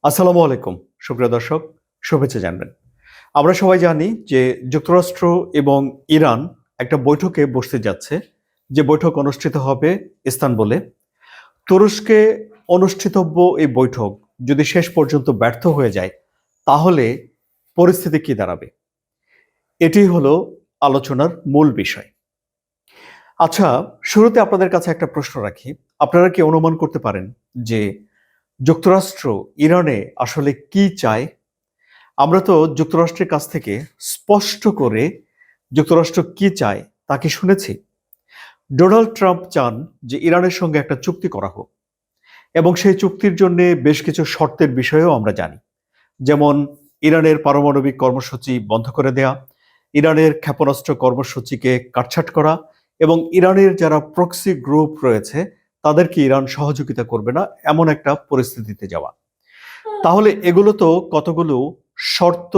আসসালামু আলাইকুম সুপ্রিয় দর্শক, শুভেচ্ছা জানবেন। আমরা সবাই জানি যে যুক্তরাষ্ট্র এবং ইরান একটা বৈঠকে বসতে যাচ্ছে, যে বৈঠক অনুষ্ঠিত হবে ইস্তানবুলে। তুরস্কে অনুষ্ঠিতব্য এই বৈঠক যদি শেষ পর্যন্ত ব্যর্থ হয়ে যায়, তাহলে পরিস্থিতি কি দাঁড়াবে? এটি হলো আলোচনার মূল বিষয়। আচ্ছা, শুরুতে আপনাদের কাছে একটা প্রশ্ন রাখি। আপনারা কি অনুমান করতে পারেন যে যুক্তরাষ্ট্র ইরানে আসলে কি চায়? আমরা তো যুক্তরাষ্ট্রের কাছ থেকে স্পষ্ট করে যুক্তরাষ্ট্র কি চায় তা কি শুনেছি? ডোনাল্ড ট্রাম্প চান যে ইরানের সঙ্গে একটা চুক্তি করা হোক, এবং সেই চুক্তির জন্য বেশ কিছু শর্তের বিষয়েও আমরা জানি। যেমন ইরানের পারমাণবিক কর্মসূচি বন্ধ করে দেয়া, ইরানের ক্ষেপণাস্ত্র কর্মসূচিকে কাটছাঁট করা, এবং ইরানের যারা প্রক্সি গ্রুপ রয়েছে তাদেরকে ইরান সহযোগিতা করবে না, এমন একটা পরিস্থিতিতে যাওয়া। তাহলে এগুলো তো কতগুলো শর্ত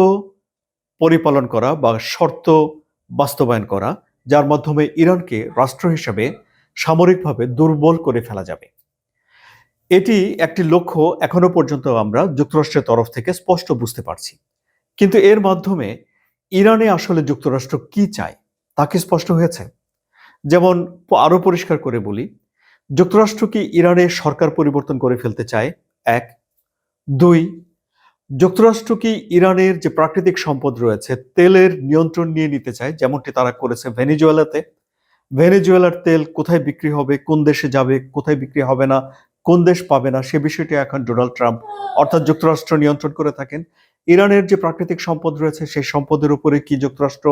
পরিপালন করা বা শর্ত বাস্তবায়ন করা, যার মাধ্যমে ইরানকে রাষ্ট্র হিসেবে সামরিকভাবে দুর্বল করে ফেলা যাবে। এটি একটি লক্ষ্য এখনো পর্যন্ত আমরা যুক্তরাষ্ট্রের তরফ থেকে স্পষ্ট বুঝতে পারছি। কিন্তু এর মাধ্যমে ইরানে আসলে যুক্তরাষ্ট্র কি চায় তা কি স্পষ্ট হয়েছে? যেমন আরো পরিষ্কার করে বলি, যুক্তরাষ্ট্র কি ইরানের সরকার পরিবর্তন করে ফেলতে চায়? এক। দুই, যুক্তরাষ্ট্র কি ইরানের যে প্রাকৃতিক সম্পদ রয়েছে তেলের নিয়ন্ত্রণ নিয়ে নিতে চায়, যেমনটি তারা করেছে ভেনেজুয়েলাতে? ভেনেজুয়েলার তেল কোথায় বিক্রি হবে, কোন দেশে যাবে, কোথায় বিক্রি হবে না, কোন দেশ পাবে না, সে বিষয়টি এখন ডোনাল্ড ট্রাম্প অর্থাৎ যুক্তরাষ্ট্র নিয়ন্ত্রণ করে থাকেন। ইরানের যে প্রাকৃতিক সম্পদ রয়েছে সেই সম্পদের উপরে কি যুক্তরাষ্ট্র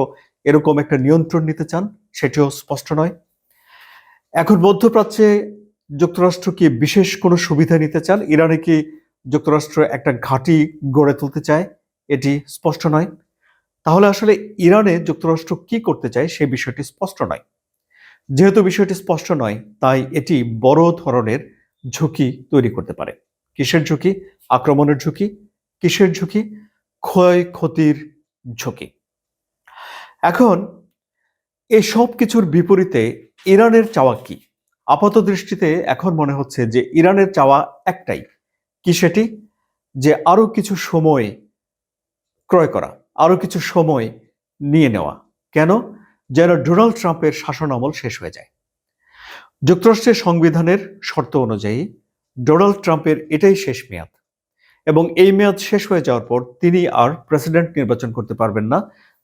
এরকম একটা নিয়ন্ত্রণ নিতে চান, সেটিও স্পষ্ট নয়। এখন মধ্যপ্রাচ্যে যুক্তরাষ্ট্র কি বিশেষ কোনো সুবিধা নিতে চান? ইরানে কি যুক্তরাষ্ট্র একটা ঘাঁটি গড়ে তুলতে চায়? এটি স্পষ্ট নয়। তাহলে আসলে ইরানে যুক্তরাষ্ট্র কি করতে চায় সে বিষয়টি স্পষ্ট নয়। যেহেতু বিষয়টি স্পষ্ট নয়, তাই এটি বড় ধরনের ঝুঁকি তৈরি করতে পারে। কিসের ঝুঁকি? আক্রমণের ঝুঁকি। কিসের ঝুঁকি? ক্ষয়ক্ষতির ঝুঁকি। এখন এই সব কিছুর বিপরীতে ইরানের চাওয়া কি? আপাত দৃষ্টিতে এখন মনে হচ্ছে যে ইরানের চাওয়া একটাই। কি সেটি? যে আরো কিছু সময় ক্রয় করা, আরো কিছু সময় নিয়ে নেওয়া। কেন? যেন ডোনাল্ড ট্রাম্পের শাসন আমল শেষ হয়ে যায়। যুক্তরাষ্ট্রের সংবিধানের শর্ত অনুযায়ী ডোনাল্ড ট্রাম্পের এটাই শেষ মেয়াদ, এবং এই মেয়াদ শেষ হয়ে যাওয়ার পর তিনি আর প্রেসিডেন্ট নির্বাচন করতে পারবেন না,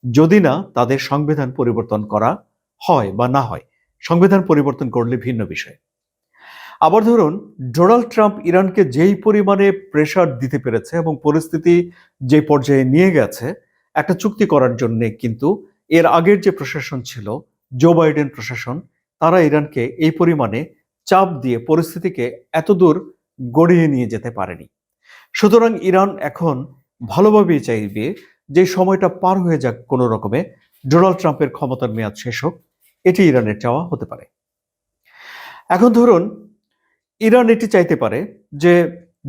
যদি না তাদের সংবিধান পরিবর্তন করা হয় বা না হয়। সংবিধান পরিবর্তন করলে ভিন্ন বিষয়। আবার ধরুন, ডোনাল্ড ট্রাম্প ইরানকে যেই পরিমাণে প্রেসার দিতে পেরেছে এবং পরিস্থিতি যে পর্যায়ে নিয়ে গেছে একটা চুক্তি করার জন্য, কিন্তু এর আগের যে প্রশাসন ছিল, জো বাইডেন প্রশাসন, তারা ইরানকে এই পরিমাণে চাপ দিয়ে পরিস্থিতিকে এতদূর গড়িয়ে নিয়ে যেতে পারেনি। সুতরাং ইরান এখন ভালোভাবেই চাইবে যে সময়টা পার হয়ে যাক কোনো রকমে, ডোনাল্ড ট্রাম্পের ক্ষমতার মেয়াদ শেষ হোক। এটি ইরানের চাওয়া হতে পারে। এখন ধরুন, ইরান এটি চাইতে পারে যে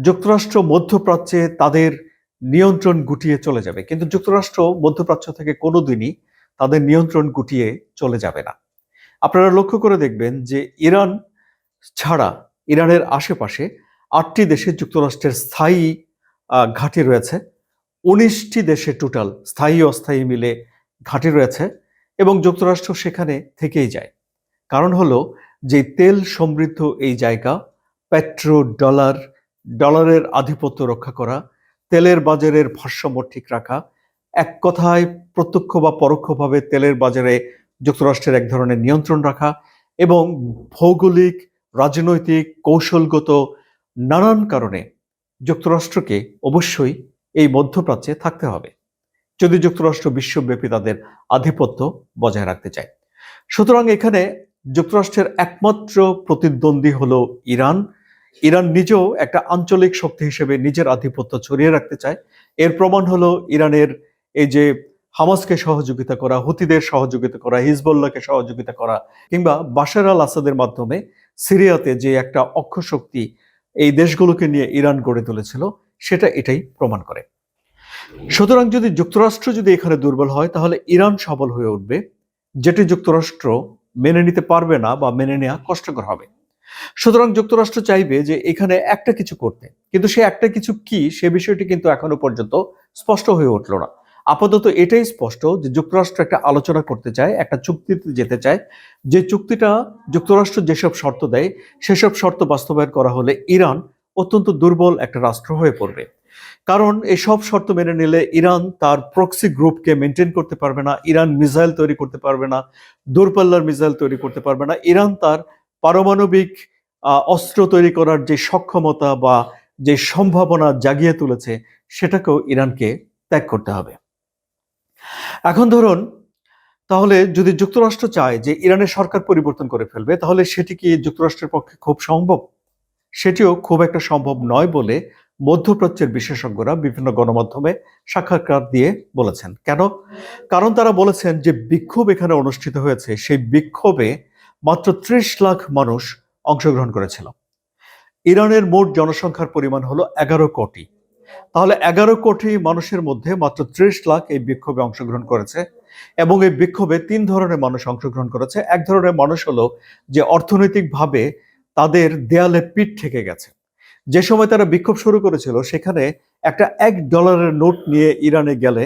যুক্তরাষ্ট্র মধ্যপ্রাচ্যে তাদের নিয়ন্ত্রণ গুটিয়ে চলে যাবে, কিন্তু যুক্তরাষ্ট্র মধ্যপ্রাচ্য থেকে কোনোদিনই তাদের নিয়ন্ত্রণ গুটিয়ে চলে যাবে না। আপনারা লক্ষ্য করে দেখবেন যে ইরান ছাড়া ইরানের আশেপাশে ৮টি দেশে যুক্তরাষ্ট্রের স্থায়ী ঘাঁটি রয়েছে। ১৯টি দেশে টোটাল স্থায়ী অস্থায়ী মিলে ঘাঁটি রয়েছে, এবং যুক্তরাষ্ট্র সেখানে থেকেই যায়। কারণ হলো যে তেল সমৃদ্ধ এই জায়গা, পেট্রো ডলার, ডলারের আধিপত্য রক্ষা করা, তেলের বাজারের ভারসাম্য ঠিক রাখা, এক কথায় প্রত্যক্ষ বা পরোক্ষভাবে তেলের বাজারে যুক্তরাষ্ট্রের এক ধরনের নিয়ন্ত্রণ রাখা, এবং ভৌগোলিক, রাজনৈতিক, কৌশলগত নানান কারণে যুক্তরাষ্ট্রকে অবশ্যই এই মধ্যপ্রাচ্যে থাকতে হবে, যদি যুক্তরাষ্ট্র বিশ্বব্যাপী তাদের আধিপত্য বজায় রাখতে চায়। সুতরাং এখানে যুক্তরাষ্ট্রের একমাত্র প্রতিদ্বন্দ্বী হলো ইরান। ইরান নিজেও একটা আঞ্চলিক শক্তি হিসেবে নিজের আধিপত্য ছড়িয়ে রাখতে চায়। এর প্রমাণ হলো ইরানের এই যে হামাসকে সহযোগিতা করা, হুতিদের সহযোগিতা করা, হিজবুল্লাহকে সহযোগিতা করা, কিংবা বাশার আল আসাদের মাধ্যমে সিরিয়াতে যে একটা অক্ষশক্তি এই দেশগুলোকে নিয়ে ইরান গড়ে তুলেছিল, সেটা এটাই প্রমাণ করে। সুতরাং যদি যুক্তরাষ্ট্র যদি এখানে দুর্বল হয়, তাহলে ইরান সবল হয়ে উঠবে, যেটি যুক্তরাষ্ট্র মেনে নিতে পারবে না বা মেনে নেওয়া কষ্টকর হবে। সুতরাং যুক্তরাষ্ট্র চাইবে যে এখানে একটা কিছু করতে, কিন্তু সে একটা কিছু কি সে বিষয়টি কিন্তু এখনো পর্যন্ত স্পষ্ট হয়ে উঠল না। আপাতত এটাই স্পষ্ট যে যুক্তরাষ্ট্র একটা আলোচনা করতে চায়, একটা চুক্তিতে যেতে চায়, যে চুক্তিটা যুক্তরাষ্ট্র যেসব শর্ত দেয় সেসব শর্ত বাস্তবায়ন করা হলে ইরান অত্যন্ত দুর্বল একটা রাষ্ট্র হয়ে পড়বে। কারণ এসব শর্ত মেনে নিলে ইরান তার প্রক্সি গ্রুপকে মেনটেন করতে পারবে না, ইরান মিসাইল তৈরি করতে পারবে না, দূরপাল্লার মিসাইল তৈরি করতে পারবে না, ইরান তার পারমাণবিক অস্ত্র তৈরি করার যে সক্ষমতা বা যে সম্ভাবনা জাগিয়ে তুলেছে সেটাকেও ইরানকে ত্যাগ করতে হবে। এখন ধরুন, তাহলে যদি যুক্তরাষ্ট্র চায় যে ইরানের সরকার পরিবর্তন করে ফেলবে, তাহলে সেটি কি যুক্তরাষ্ট্রের পক্ষে খুব সম্ভব? সেটিও খুব একটা সম্ভব নয় বলে মধ্যপ্রাচ্যের বিশেষজ্ঞরা বিভিন্ন গণমাধ্যমে সাক্ষাৎকার দিয়ে বলেছেন। কেন? কারণ তারা বলেছেন যে বিক্ষোভ এখানে অনুষ্ঠিত হয়েছে, সেই বিক্ষোভে মাত্র ৩০ লাখ মানুষ অংশগ্রহণ করেছিল। ইরানের মোট জনসংখ্যার পরিমাণ হলো ১১ কোটি। তাহলে ১১ কোটি মানুষের মধ্যে মাত্র ৩০ লাখ এই বিক্ষোভে অংশগ্রহণ করেছে, এবং এই বিক্ষোভে ৩ ধরনের মানুষ অংশগ্রহণ করেছে। এক ধরনের মানুষ হলো যে অর্থনৈতিকভাবে তাদের দেয়ালে পিঠ ঠেকে গেছে। যে সময় তারা বিক্ষোভ শুরু করেছিল সেখানে একটা $১ নোট নিয়ে ইরানে গেলে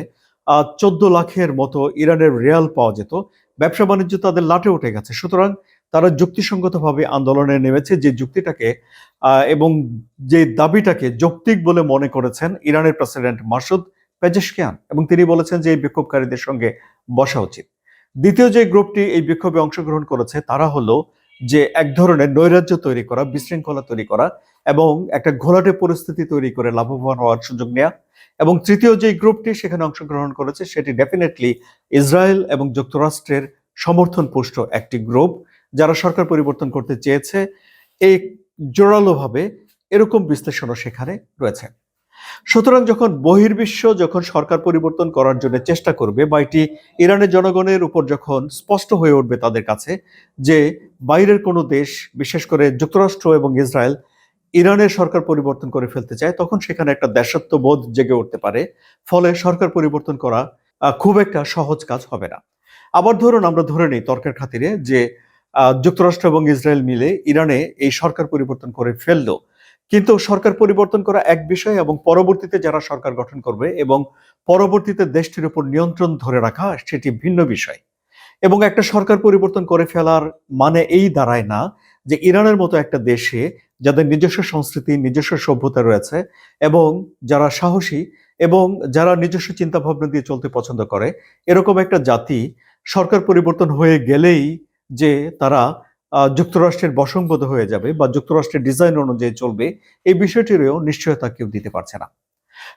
১৪ লাখের মতো ইরানের রিয়াল পাওয়া যেত। ব্যবসা বাণিজ্য তাদের লাটে উঠে গেছে। সুতরাং তারা যুক্তিসঙ্গতভাবে আন্দোলনে নেমেছে, যে যুক্তিটাকে এবং যে দাবিটাকে যৌক্তিক বলে মনে করেছেন ইরানের প্রেসিডেন্ট মাসুদ পেজেশকিয়ান, এবং তিনি বলেছেন যে এই বিক্ষোভকারীদের সঙ্গে বসা উচিত। দ্বিতীয় যে গ্রুপটি এই বিক্ষোভে অংশগ্রহণ করেছে তারা হলো যে এক ধরনের নৈরাজ্য তৈরি করা, বিশৃঙ্খলা তৈরি করা এবং একটা ঘোলাটে পরিস্থিতি তৈরি করে লাভবান হওয়ার সুযোগ নেওয়া। এবং তৃতীয় যে গ্রুপটি সেখানে অংশগ্রহণ করেছে সেটি ডেফিনেটলি ইসরায়েল এবং যুক্তরাষ্ট্রের সমর্থন পুষ্ট একটি গ্রুপ, যারা সরকার পরিবর্তন করতে চেয়েছে। এই জোরালোভাবে এরকম বিশ্লেষণও সেখানে রয়েছে। সুতরাং যখন বহির্বিশ্ব যখন সরকার পরিবর্তন করার জন্য চেষ্টা করবে, বা এটি ইরানের জনগণের উপর যখন স্পষ্ট হয়ে উঠবে তাদের কাছে যে বাইরের কোনো দেশ, বিশেষ করে যুক্তরাষ্ট্র এবং ইসরায়েল ইরানের সরকার পরিবর্তন করে ফেলতে চায়, তখন সেখানে একটা দেশাত্মবোধ জেগে উঠতে পারে। ফলে সরকার পরিবর্তন করা খুব একটা সহজ কাজ হবে না। আবার ধরুন, আমরা ধরে নিই তর্কের খাতিরে যে যুক্তরাষ্ট্র এবং ইসরায়েল মিলে ইরানে এই সরকার পরিবর্তন করে ফেললো, কিন্তু সরকার পরিবর্তন করা এক বিষয় এবং পরবর্তীতে যারা সরকার গঠন করবে এবং পরবর্তীতে দেশটির উপর নিয়ন্ত্রণ ধরে রাখা সেটি ভিন্ন বিষয়। এবং একটা সরকার পরিবর্তন করে ফেলার মানে এই দাঁড়ায় না যে ইরানের মতো একটা দেশে যাদের নিজস্ব সংস্কৃতি, নিজস্ব সভ্যতা রয়েছে এবং যারা সাহসী এবং যারা নিজস্ব চিন্তা ভাবনা দিয়ে চলতে পছন্দ করে, এরকম একটা জাতি সরকার পরিবর্তন হয়ে গেলেই যে তারা যুক্তরাষ্ট্রের বশংবদ হয়ে যাবে বা যুক্তরাষ্ট্রের ডিজাইন অনুযায়ী চলবে, এই বিষয়টিরও নিশ্চয়তা কেউ দিতে পারছে না।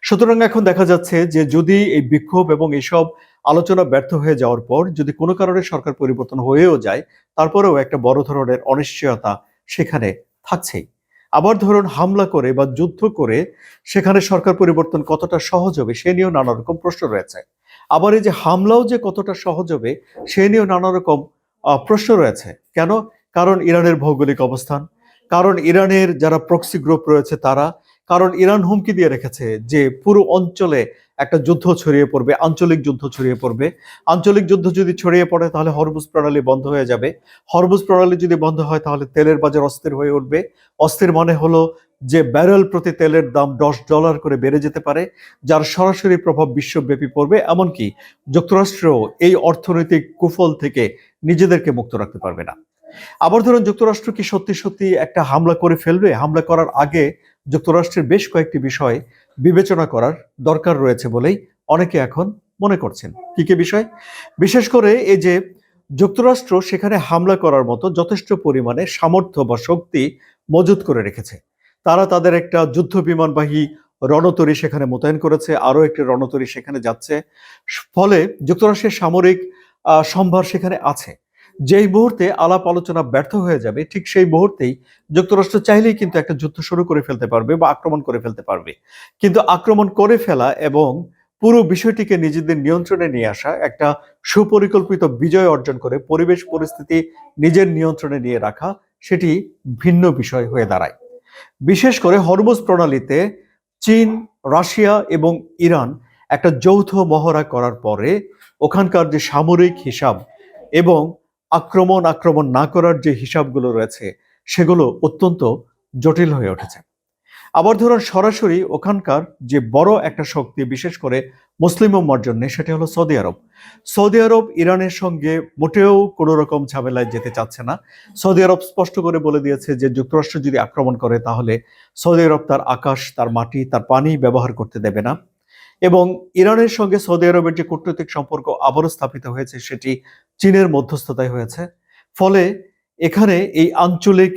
সুতরাং এখন দেখা যাচ্ছে যে যদি এই বিক্ষোভ এবং এসব আলোচনা ব্যর্থ হয়ে যাওয়ার পর যদি কোনো কারণে সরকার পরিবর্তন হয়েও যায়, তারপরেও একটা বড় ধরনের অনিশ্চয়তা সেখানে থাকছেই। আবার ধরুন, হামলা করে বা যুদ্ধ করে সেখানে সরকার পরিবর্তন কতটা সহজ হবে সে নিয়েও নানা রকম প্রশ্ন রয়েছে। আবার এই যে হামলাও যে কতটা সহজ হবে সে নিয়েও নানা রকম প্রশ্ন রয়েছে। কেন? কারণ ইরানের ভৌগোলিক অবস্থান, কারণ ইরানের যারা প্রক্সি গ্রুপ রয়েছে তারা, কারণ ইরান হুমকি দিয়ে রেখেছে যে পুরো অঞ্চলে একটা যুদ্ধ ছড়িয়ে পড়বে, আঞ্চলিক যুদ্ধ ছড়িয়ে পড়বে। আঞ্চলিক যুদ্ধ যদি ছড়িয়ে পড়ে তাহলে হরমুজ প্রণালী বন্ধ হয়ে যাবে। হরমুজ প্রণালী যদি বন্ধ হয় তাহলে তেলের বাজার অস্থির হয়ে উঠবে। অস্থির মানে হলো যে ব্যারেল প্রতি তেলের দাম $10 করে বেড়ে যেতে পারে, যার সরাসরি প্রভাব বিশ্বব্যাপী পড়বে। এমনকি যুক্তরাষ্ট্রও এই অর্থনৈতিক কুফল থেকে নিজেদেরকে মুক্ত রাখতে পারবে না। আবার ধরুন, যুক্তরাষ্ট্র কি সত্যি সত্যি একটা হামলা করে ফেলবে? হামলা করার আগে যুক্তরাষ্ট্রের বেশ কয়েকটি বিষয় বিবেচনা করার দরকার রয়েছে বলেই অনেকে এখন মনে করছেন। কি কি বিষয়? বিশেষ করে এই যে যুক্তরাষ্ট্র সেখানে হামলা করার মতো যথেষ্ট পরিমাণে সামর্থ্য বা শক্তি মজুত করে রেখেছে। তারা তাদের একটা যুদ্ধ বিমানবাহী রণতরী সেখানে মোতায়েন করেছে, আরো একটি রণতরী সেখানে যাচ্ছে। ফলে যুক্তরাষ্ট্রের সামরিক সম্ভার সেখানে আছে। যেই মুহূর্তে আলাপ আলোচনা ব্যর্থ হয়ে যাবে ঠিক সেই মুহূর্তেই যুক্তরাষ্ট্র চাইলেই কিন্তু একটা যুদ্ধ শুরু করে ফেলতে পারবে বা আক্রমণ করে ফেলতে পারবে। কিন্তু আক্রমণ করে ফেলা এবং পুরো বিষয়টিকে নিজেদের নিয়ন্ত্রণে নিয়ে আসা, একটা সুপরিকল্পিত বিজয় অর্জন করে পরিবেশ পরিস্থিতি নিজের নিয়ন্ত্রণে নিয়ে রাখা, সেটি ভিন্ন বিষয় হয়ে দাঁড়ায়। বিশেষ করে হরমুজ প্রণালীতে চীন, রাশিয়া এবং ইরান একটা যৌথ মহড়া করার পরে ওখানকার যে সামরিক হিসাব এবং আক্রমণ না করার যে হিসাবগুলো রয়েছে সেগুলো অত্যন্ত জটিল হয়ে উঠেছে। আবার ধরুন সরাসরি ওখানকার যে বড় একটা শক্তি, বিশেষ করে মুসলিম উম্মার জন্য, সেটা হলো সৌদি আরব। সৌদি আরব ইরানের সঙ্গে মোটেও কোনো রকম ঝামেলায় যেতে চাচ্ছে না। সৌদি আরব স্পষ্ট করে বলে দিয়েছে যে যুক্তরাষ্ট্র যদি আক্রমণ করে তাহলে সৌদি আরব তার আকাশ, তার মাটি, তার পানি ব্যবহার করতে দেবে না। এবং ইরানের সঙ্গে সৌদি আরবের যে কূটনৈতিক সম্পর্ক আবারও স্থাপিত হয়েছে, সেটি চীনের মধ্যস্থতায় হয়েছে। ফলে এখানে এই আঞ্চলিক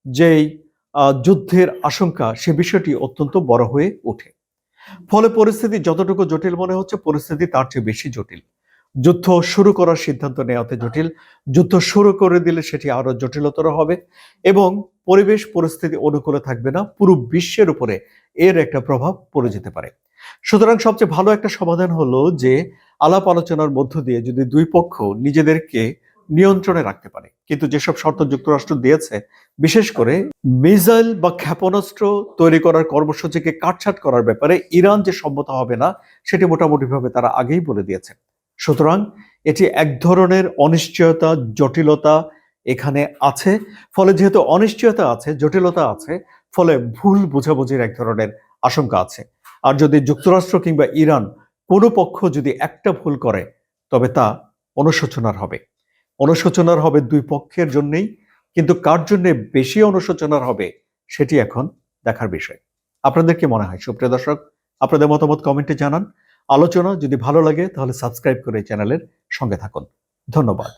যেই যুদ্ধের আশঙ্কা, সে বিষয়টি অত্যন্ত বড় হয়ে ওঠে। ফলে পরিস্থিতি যতটুকু জটিল মনে হচ্ছে, পরিস্থিতি তার চেয়ে বেশি জটিল। যুদ্ধ শুরু করার সিদ্ধান্ত নেওয়াতে জটিল, যুদ্ধ শুরু করে দিলে সেটি আরো জটিলতর হবে এবং পরিবেশ পরিস্থিতি অনুকূলে থাকবে না, পুরো বিশ্বের উপরে এর একটা প্রভাব পড়ে যেতে পারে। সুতরাং সবচেয়ে ভালো একটা সমাধান হলো যে আলাপ আলোচনার মধ্য দিয়ে যদি দুই পক্ষ নিজেদেরকে নিয়ন্ত্রণে রাখতে পারে। কিন্তু যেসব শর্ত যুক্তরাষ্ট্র দিয়েছে, বিশেষ করে মিসাইল বা ক্ষেপণাস্ত্র তৈরি করার কর্মসূচিকে কাটছাঁট করার ব্যাপারে ইরান যে সম্মত হবে না, সেটি মোটামুটিভাবে তারা আগেই বলে দিয়েছে। সুতরাং এটি এক ধরনের অনিশ্চয়তা, জটিলতা এখানে আছে। ফলে যেহেতু অনিশ্চয়তা আছে, জটিলতা আছে, ফলে ভুল বোঝাবুঝির এক ধরনের আশঙ্কা আছে। আর যদি যুক্তরাষ্ট্র কিংবা ইরান কোনো পক্ষ যদি একটা ভুল করে, তবে তা অনুশোচনার হবে। অনুশোচনার হবে দুই পক্ষের জন্যই, কিন্তু কার জন্য বেশি অনুশোচনার হবে সেটি এখন দেখার বিষয়। আপনাদের কি মনে হয় সুপ্রিয় দর্শক? আপনাদের মতামত কমেন্টে জানান। আলোচনা যদি ভালো লাগে তাহলে সাবস্ক্রাইব করে চ্যানেলের সঙ্গে থাকুন। ধন্যবাদ।